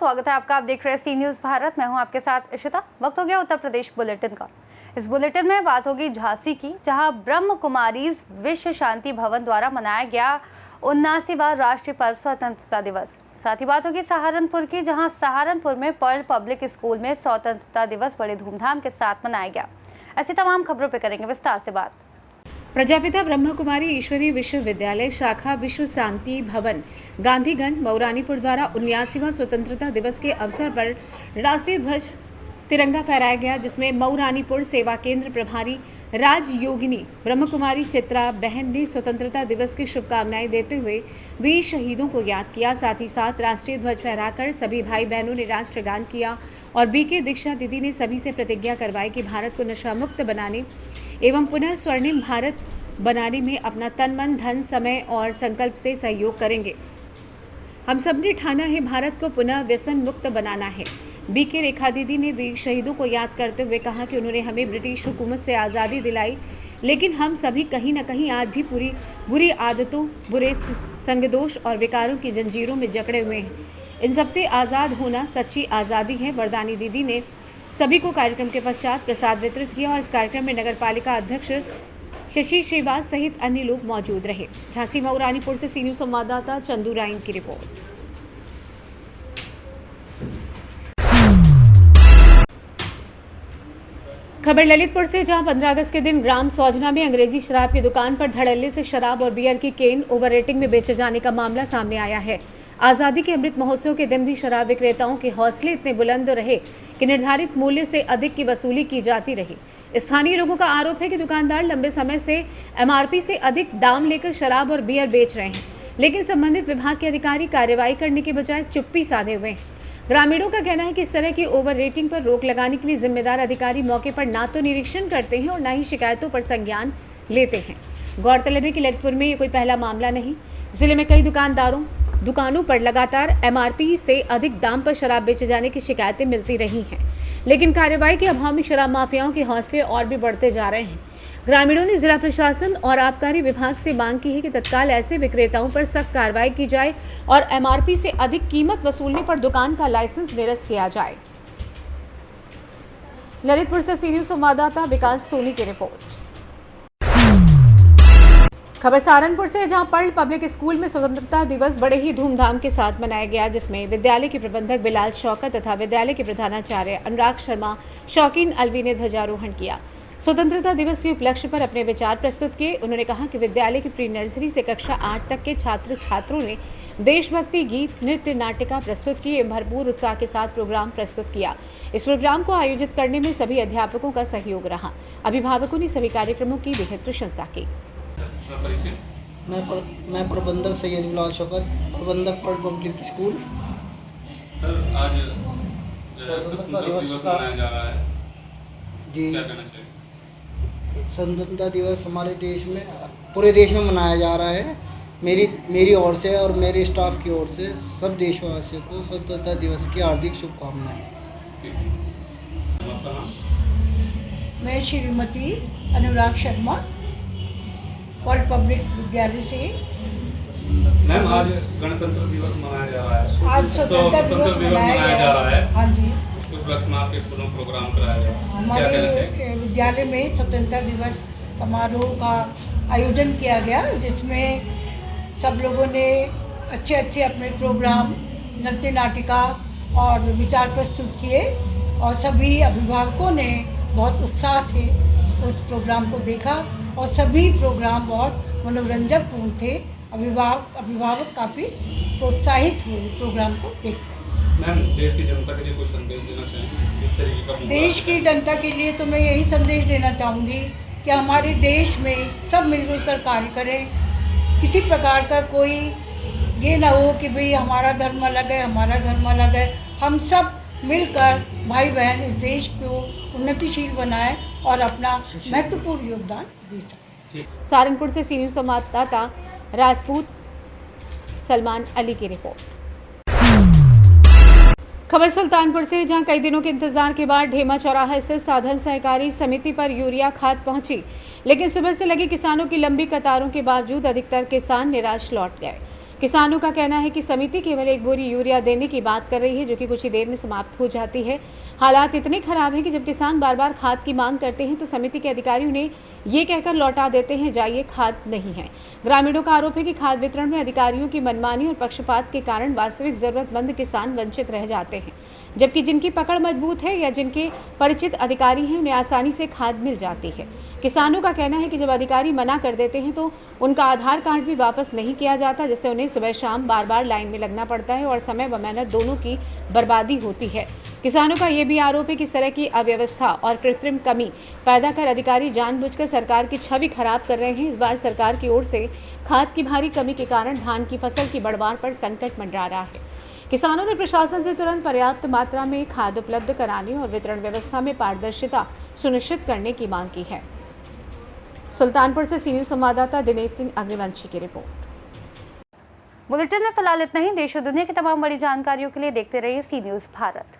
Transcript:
स्वागत है आपका। आप देख रहे हैं सी न्यूज़ भारत। मैं हूं आपके साथ इशिता। वक्त हो गया उत्तर प्रदेश बुलेटिन का। इस बुलेटिन में बात होगी झांसी की, जहां ब्रह्म कुमारीज विश्व शांति भवन द्वारा मनाया गया 79वां राष्ट्रीय पर्व स्वतंत्रता दिवस। साथ ही बात होगी सहारनपुर की, जहां सहारनपुर में पर्ल पब्लिक स्कूल में स्वतंत्रता दिवस बड़े धूमधाम के साथ मनाया गया। ऐसी तमाम खबरों पर करेंगे विस्तार से बात। प्रजापिता ब्रह्म कुमारी ईश्वरीय विश्वविद्यालय शाखा विश्व शांति भवन गांधीगंज मऊरानीपुर द्वारा 79वां स्वतंत्रता दिवस के अवसर पर राष्ट्रीय ध्वज तिरंगा फहराया गया, जिसमें मऊरानीपुर सेवा केंद्र प्रभारी राजयोगिनी ब्रह्म कुमारी चित्रा बहन ने स्वतंत्रता दिवस की शुभकामनाएं देते हुए वीर शहीदों को याद किया। साथ ही साथ राष्ट्रीय ध्वज फहराकर सभी भाई बहनों ने राष्ट्रगान किया और बीके दीक्षा दीदी ने सभी से प्रतिज्ञा करवाई कि भारत को नशा मुक्त बनाने एवं पुनः स्वर्णिम भारत बनाने में अपना तन मन धन समय और संकल्प से सहयोग करेंगे। हम सब ने ठाना है भारत को पुनः व्यसन मुक्त बनाना है। बीके रेखा दीदी ने वीर शहीदों को याद करते हुए कहा कि उन्होंने हमें ब्रिटिश हुकूमत से आज़ादी दिलाई, लेकिन हम सभी कहीं न कहीं आज भी बुरी आदतों, बुरे संगदोष और विकारों की जंजीरों में जकड़े हुए हैं। इन सबसे आज़ाद होना सच्ची आज़ादी है। वरदानी दीदी ने सभी को कार्यक्रम के पश्चात प्रसाद वितरित किया और इस कार्यक्रम में नगर पालिका अध्यक्ष शशि श्रीवास सहित अन्य लोग मौजूद रहे। झांसी मऊरानीपुर से सी न्यूज़ संवाददाता चंदू राइन की रिपोर्ट। खबर ललितपुर से, जहां 15 अगस्त के दिन ग्राम सौजना में अंग्रेजी शराब की दुकान पर धड़ल्ले से शराब और बियर की केन ओवर रेटिंग में बेचे जाने का मामला सामने आया है। आज़ादी के अमृत महोत्सव के दिन भी शराब विक्रेताओं के हौसले इतने बुलंद रहे कि निर्धारित मूल्य से अधिक की वसूली की जाती रही। स्थानीय लोगों का आरोप है कि दुकानदार लंबे समय से एमआरपी से अधिक दाम लेकर शराब और बियर बेच रहे हैं, लेकिन संबंधित विभाग के अधिकारी कार्रवाई करने के बजाय चुप्पी साधे हुए हैं। ग्रामीणों का कहना है कि इस तरह की ओवर रेटिंग पर रोक लगाने के लिए जिम्मेदार अधिकारी मौके पर ना तो निरीक्षण करते हैं और न ही शिकायतों पर संज्ञान लेते हैं। गौरतलब है कि ललितपुर में ये कोई पहला मामला नहीं। जिले में कई दुकानों पर लगातार एमआरपी से अधिक दाम पर शराब बेचे जाने की शिकायतें मिलती रही हैं, लेकिन कार्रवाई के अभाव में शराब माफियाओं के हौसले और भी बढ़ते जा रहे हैं। ग्रामीणों ने जिला प्रशासन और आबकारी विभाग से मांग की है कि तत्काल ऐसे विक्रेताओं पर सख्त कार्रवाई की जाए और एमआरपी से अधिक कीमत वसूलने पर दुकान का लाइसेंस निरस्त किया जाए। ललितपुर से सी न्यूज़ संवाददाता विकास सोनी की रिपोर्ट। खबर सहारनपुर से, जहां पर्ल पब्लिक स्कूल में स्वतंत्रता दिवस बड़े ही धूमधाम के साथ मनाया गया, जिसमें विद्यालय के प्रबंधक बिलाल शौकत तथा विद्यालय के प्रधानाचार्य अनुराग शर्मा शौकीन अलवी ने ध्वजारोहण किया। स्वतंत्रता दिवस के उपलक्ष्य पर अपने विचार प्रस्तुत किए। उन्होंने कहा कि विद्यालय की प्री नर्सरी से कक्षा 8 तक के छात्र छात्रों ने देशभक्ति गीत, नृत्य, नाटिका प्रस्तुत की एवं भरपूर उत्साह के साथ प्रोग्राम प्रस्तुत किया। इस प्रोग्राम को आयोजित करने में सभी अध्यापकों का सहयोग रहा। अभिभावकों ने सभी कार्यक्रमों की बेहद प्रशंसा की। मैं प्रबंधक सैयद बिलाल शौकत, प्रबंधक पर्ल पब्लिक स्कूल। सर, आज स्वतंत्रता दिवस मनाया जा रहा है जी, क्या कहना चाहिए? स्वतंत्रता दिवस हमारे देश में, पूरे देश में मनाया जा रहा है। मेरी ओर से और मेरे स्टाफ की ओर से सब देशवासियों को स्वतंत्रता दिवस की हार्दिक शुभकामनाएं। आपका नाम? मैं श्रीमती अनुराग शर्मा, पर्ल पब्लिक विद्यालय से। मैम, आज गणतंत्र दिवस मनाया जा रहा है। आज स्वतंत्रता दिवस मनाया जा रहा है। हाँ जी, उसके उपलक्ष्य में आपके स्कूल में प्रोग्राम कराया जा रहा है। हमारे विद्यालय में स्वतंत्रता दिवस समारोह का आयोजन किया गया, जिसमें सब लोगों ने अच्छे अपने प्रोग्राम, नृत्य, नाटिका और विचार प्रस्तुत किए और सभी अभिभावकों ने बहुत उत्साह से उस प्रोग्राम को देखा और सभी प्रोग्राम बहुत मनोरंजक पूर्ण थे। अभिभावक काफ़ी प्रोत्साहित हुए प्रोग्राम को देखकर। मैम, देश की जनता के लिए कोई संदेश देना चाहेंगे? इस तरीके का देश की जनता के लिए तो मैं यही संदेश देना चाहूँगी कि हमारे देश में सब मिलजुल कर कार्य करें। किसी प्रकार का कोई ये ना हो कि भाई हमारा धर्म अलग है, हमारा धर्म अलग है। हम सब मिलकर भाई बहन इस देश को उन्नतिशील बनाएं और अपना महत्वपूर्ण योगदान दे सकें। सहारनपुर से सी न्यूज़ संवाददाता राजपूत सलमान अली की रिपोर्ट। खबर सुल्तानपुर से, जहां कई दिनों के इंतजार के बाद ढेमा चौराहा स्थित साधन सहकारी समिति पर यूरिया खाद पहुंची, लेकिन सुबह से लगी किसानों की लंबी कतारों के बावजूद अधिकतर किसान निराश लौट गए। किसानों का कहना है कि समिति केवल 1 बोरी यूरिया देने की बात कर रही है, जो कि कुछ ही देर में समाप्त हो जाती है। हालात इतने खराब हैं कि जब किसान बार बार खाद की मांग करते हैं तो समिति के अधिकारी उन्हें ये कहकर लौटा देते हैं, जाइए खाद नहीं है। ग्रामीणों का आरोप है कि खाद वितरण में अधिकारियों की मनमानी और पक्षपात के कारण वास्तविक जरूरतमंद किसान वंचित रह जाते हैं, जबकि जिनकी पकड़ मजबूत है या जिनके परिचित अधिकारी हैं उन्हें आसानी से खाद मिल जाती है। किसानों का कहना है कि जब अधिकारी मना कर देते हैं तो उनका आधार कार्ड भी वापस नहीं किया जाता, जिससे उन्हें सुबह शाम बार बार लाइन में लगना पड़ता है और समय व मेहनत दोनों की बर्बादी होती है। किसानों का ये भी आरोप है कि इस तरह की अव्यवस्था और कृत्रिम कमी पैदा कर अधिकारी जानबूझकर सरकार की छवि खराब कर रहे हैं। इस बार सरकार की ओर से खाद की भारी कमी के कारण धान की फसल की बढ़वार पर संकट मंडरा रहा है। किसानों ने प्रशासन से तुरंत पर्याप्त मात्रा में खाद उपलब्ध कराने और वितरण व्यवस्था में पारदर्शिता सुनिश्चित करने की मांग की है। सुल्तानपुर से सी न्यूज़ संवाददाता दिनेश सिंह अग्निवंशी की रिपोर्ट। बुलेटिन में फिलहाल इतना ही। देश और दुनिया की तमाम बड़ी जानकारियों के लिए देखते रहिए सी न्यूज़ भारत।